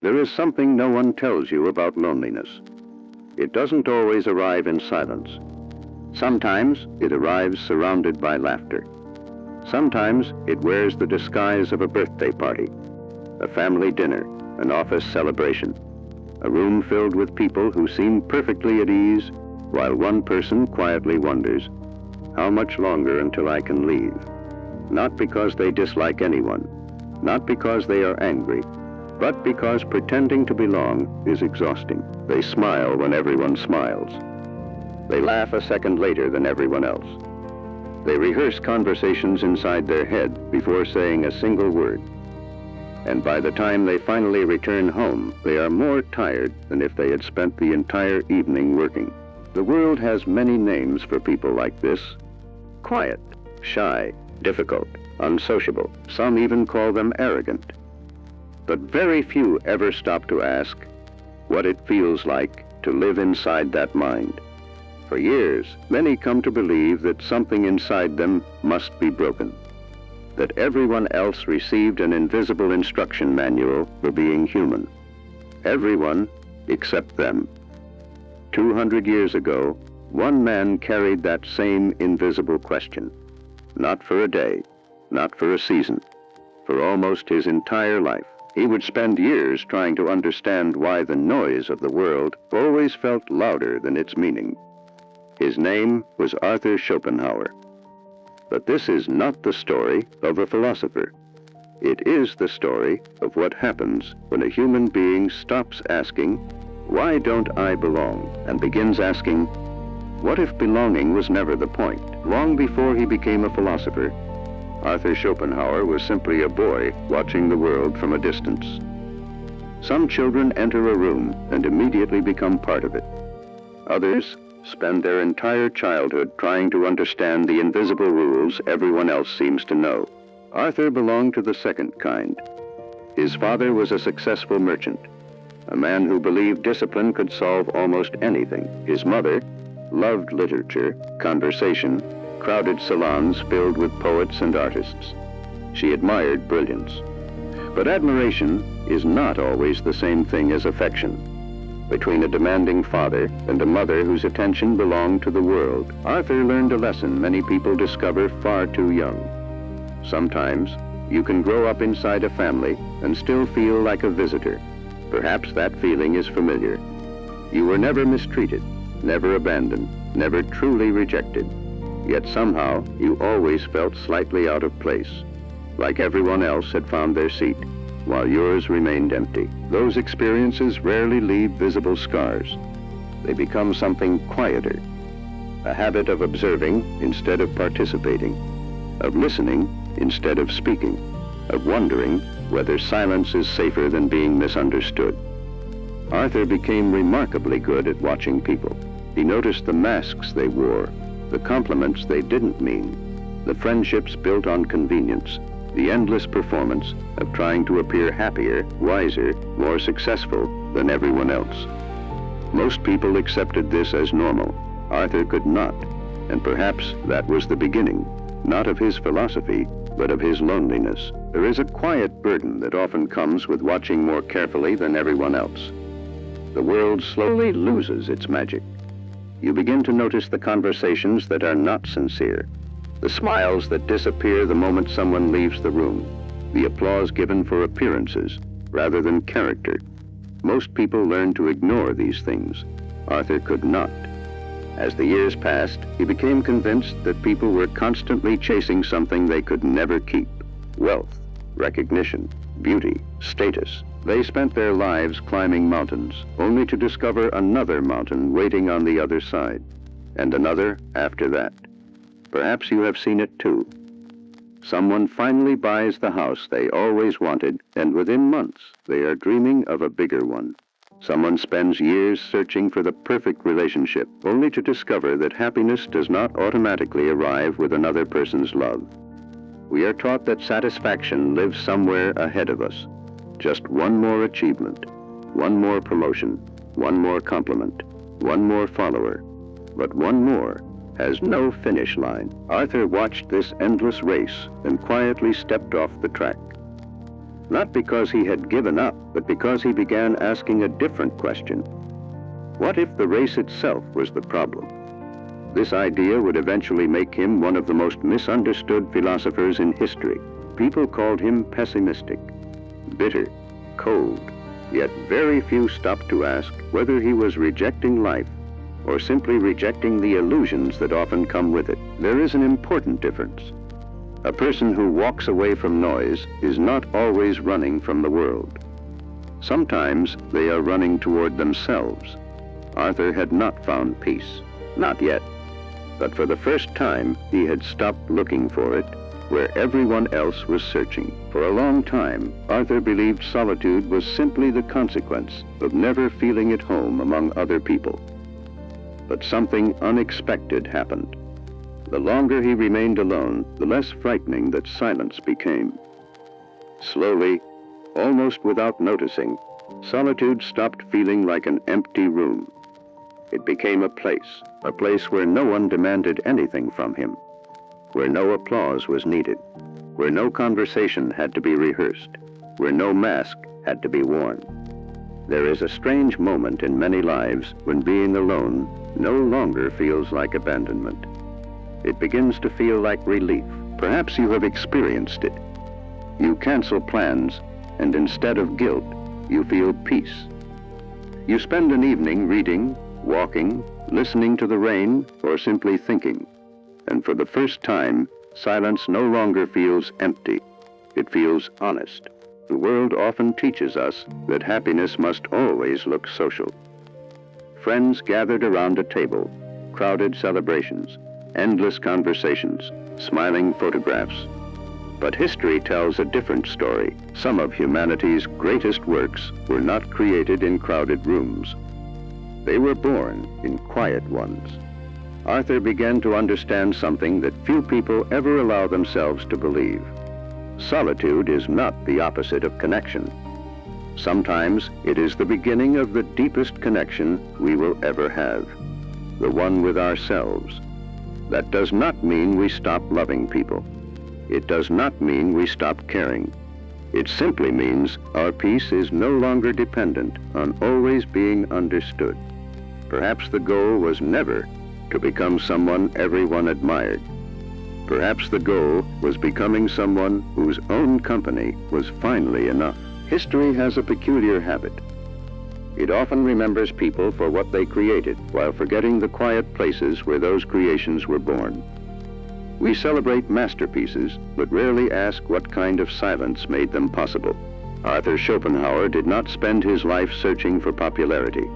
There is something no one tells you about loneliness. It doesn't always arrive in silence. Sometimes it arrives surrounded by laughter. Sometimes it wears the disguise of a birthday party, a family dinner, an office celebration, a room filled with people who seem perfectly at ease, while one person quietly wonders, how much longer until I can leave? Not because they dislike anyone, not because they are angry, but because pretending to belong is exhausting. They smile when everyone smiles. They laugh a second later than everyone else. They rehearse conversations inside their head before saying a single word. And by the time they finally return home, they are more tired than if they had spent the entire evening working. The world has many names for people like this. Quiet, shy, difficult, unsociable. Some even call them arrogant. But very few ever stop to ask what it feels like to live inside that mind. For years, many come to believe that something inside them must be broken, that everyone else received an invisible instruction manual for being human. Everyone except them. 200 years ago, one man carried that same invisible question. Not for a day, not for a season, for almost his entire life. He would spend years trying to understand why the noise of the world always felt louder than its meaning. His name was Arthur Schopenhauer. But this is not the story of a philosopher. It is the story of what happens when a human being stops asking, "Why don't I belong?" and begins asking, "What if belonging was never the point?" Long before he became a philosopher, Arthur Schopenhauer was simply a boy watching the world from a distance. Some children enter a room and immediately become part of it. Others spend their entire childhood trying to understand the invisible rules everyone else seems to know. Arthur belonged to the second kind. His father was a successful merchant, a man who believed discipline could solve almost anything. His mother loved literature, conversation, crowded salons filled with poets and artists. She admired brilliance. But admiration is not always the same thing as affection. Between a demanding father and a mother whose attention belonged to the world, Arthur learned a lesson many people discover far too young. Sometimes you can grow up inside a family and still feel like a visitor. Perhaps that feeling is familiar. You were never mistreated, never abandoned, never truly rejected. Yet somehow you always felt slightly out of place, like everyone else had found their seat, while yours remained empty. Those experiences rarely leave visible scars. They become something quieter, a habit of observing instead of participating, of listening instead of speaking, of wondering whether silence is safer than being misunderstood. Arthur became remarkably good at watching people. He noticed the masks they wore, the compliments they didn't mean, the friendships built on convenience, the endless performance of trying to appear happier, wiser, more successful than everyone else. Most people accepted this as normal. Arthur could not, and perhaps that was the beginning, not of his philosophy, but of his loneliness. There is a quiet burden that often comes with watching more carefully than everyone else. The world slowly loses its magic. You begin to notice the conversations that are not sincere, the smiles that disappear the moment someone leaves the room, the applause given for appearances rather than character. Most people learn to ignore these things. Arthur could not. As the years passed, he became convinced that people were constantly chasing something they could never keep: wealth, recognition, beauty, status. They spent their lives climbing mountains, only to discover another mountain waiting on the other side, and another after that. Perhaps you have seen it too. Someone finally buys the house they always wanted, and within months they are dreaming of a bigger one. Someone spends years searching for the perfect relationship, only to discover that happiness does not automatically arrive with another person's love. We are taught that satisfaction lives somewhere ahead of us. Just one more achievement, one more promotion, one more compliment, one more follower. But one more has no finish line. Arthur watched this endless race and quietly stepped off the track. not because he had given up, but because he began asking a different question. What if the race itself was the problem? This idea would eventually make him one of the most misunderstood philosophers in history. People called him pessimistic, bitter, cold, yet very few stopped to ask whether he was rejecting life or simply rejecting the illusions that often come with it. There is an important difference. A person who walks away from noise is not always running from the world. Sometimes they are running toward themselves. Arthur had not found peace, not yet. But for the first time, he had stopped looking for it where everyone else was searching. For a long time, Arthur believed solitude was simply the consequence of never feeling at home among other people. But something unexpected happened. The longer he remained alone, the less frightening that silence became. Slowly, almost without noticing, solitude stopped feeling like an empty room. It became a place where no one demanded anything from him, where no applause was needed, where no conversation had to be rehearsed, where no mask had to be worn. There is a strange moment in many lives when being alone no longer feels like abandonment. It begins to feel like relief. Perhaps you have experienced it. You cancel plans, and instead of guilt, you feel peace. You spend an evening reading, walking, listening to the rain, or simply thinking. And for the first time, silence no longer feels empty. It feels honest. The world often teaches us that happiness must always look social. Friends gathered around a table, crowded celebrations, endless conversations, smiling photographs. But history tells a different story. Some of humanity's greatest works were not created in crowded rooms. They were born in quiet ones. Arthur began to understand something that few people ever allow themselves to believe. Solitude is not the opposite of connection. Sometimes it is the beginning of the deepest connection we will ever have, the one with ourselves. That does not mean we stop loving people. It does not mean we stop caring. It simply means our peace is no longer dependent on always being understood. Perhaps the goal was never to become someone everyone admired. Perhaps the goal was becoming someone whose own company was finally enough. History has a peculiar habit. It often remembers people for what they created, while forgetting the quiet places where those creations were born. We celebrate masterpieces, but rarely ask what kind of silence made them possible. Arthur Schopenhauer did not spend his life searching for popularity.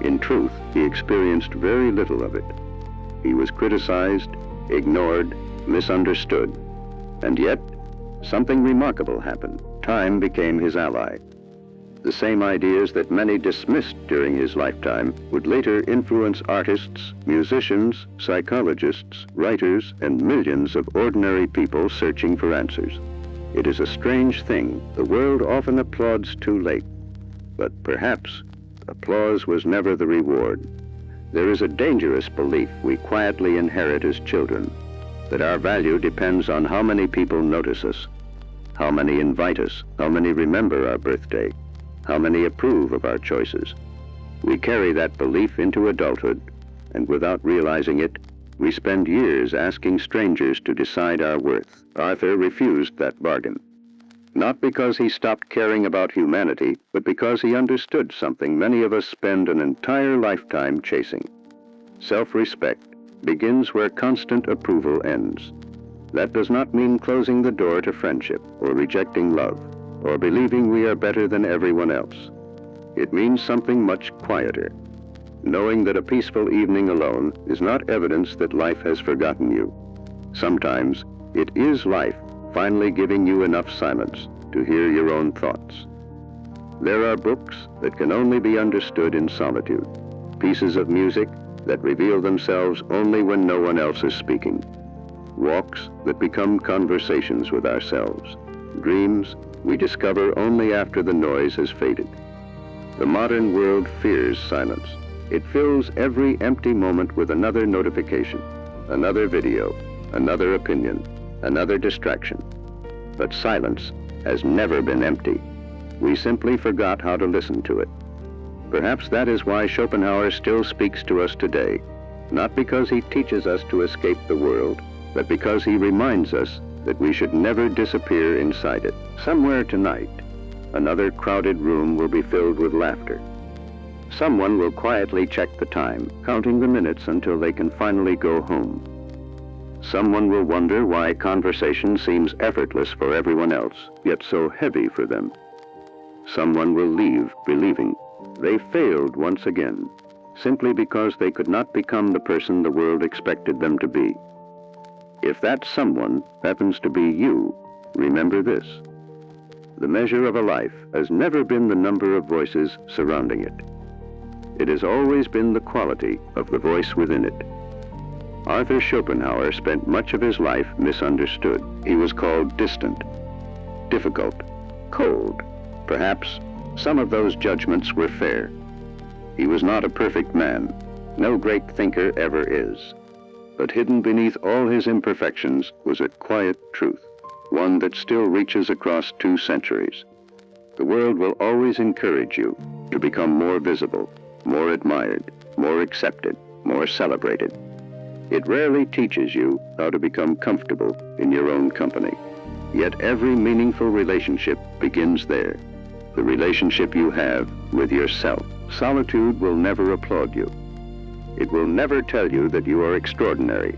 In truth, he experienced very little of it. He was criticized, ignored, misunderstood, and yet something remarkable happened. Time became his ally. The same ideas that many dismissed during his lifetime would later influence artists, musicians, psychologists, writers, and millions of ordinary people searching for answers. It is a strange thing. The world often applauds too late, but perhaps applause was never the reward. There is a dangerous belief we quietly inherit as children, that our value depends on how many people notice us, how many invite us, how many remember our birthday, how many approve of our choices. We carry that belief into adulthood, and without realizing it, we spend years asking strangers to decide our worth. Arthur refused that bargain. Not because he stopped caring about humanity, but because he understood something many of us spend an entire lifetime chasing. Self-respect begins where constant approval ends. That does not mean closing the door to friendship, or rejecting love, or believing we are better than everyone else. It means something much quieter. Knowing that a peaceful evening alone is not evidence that life has forgotten you. Sometimes it is life finally giving you enough silence to hear your own thoughts. There are books that can only be understood in solitude, pieces of music that reveal themselves only when no one else is speaking, walks that become conversations with ourselves, dreams we discover only after the noise has faded. The modern world fears silence. It fills every empty moment with another notification, another video, another opinion, another distraction. But silence has never been empty. We simply forgot how to listen to it. Perhaps that is why Schopenhauer still speaks to us today, not because he teaches us to escape the world, but because he reminds us that we should never disappear inside it. Somewhere tonight, another crowded room will be filled with laughter. Someone will quietly check the time, counting the minutes until they can finally go home. Someone will wonder why conversation seems effortless for everyone else, yet so heavy for them. Someone will leave believing they failed once again, simply because they could not become the person the world expected them to be. If that someone happens to be you, remember this: the measure of a life has never been the number of voices surrounding it. It has always been the quality of the voice within it. Arthur Schopenhauer spent much of his life misunderstood. He was called distant, difficult, cold. Perhaps some of those judgments were fair. He was not a perfect man. No great thinker ever is. But hidden beneath all his imperfections was a quiet truth, one that still reaches across 2 centuries. The world will always encourage you to become more visible, more admired, more accepted, more celebrated. It rarely teaches you how to become comfortable in your own company. Yet every meaningful relationship begins there, the relationship you have with yourself. Solitude will never applaud you. It will never tell you that you are extraordinary.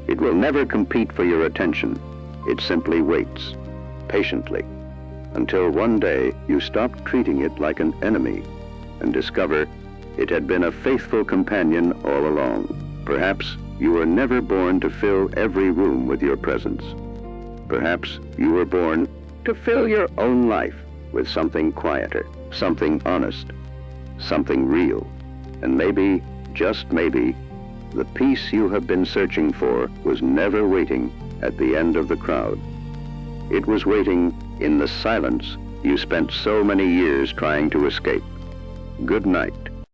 It will never compete for your attention. It simply waits, patiently, until one day you stop treating it like an enemy and discover it had been a faithful companion all along. Perhaps you were never born to fill every room with your presence. Perhaps you were born to fill your own life with something quieter, something honest, something real. And maybe, just maybe, the peace you have been searching for was never waiting at the end of the crowd. It was waiting in the silence you spent so many years trying to escape. Good night.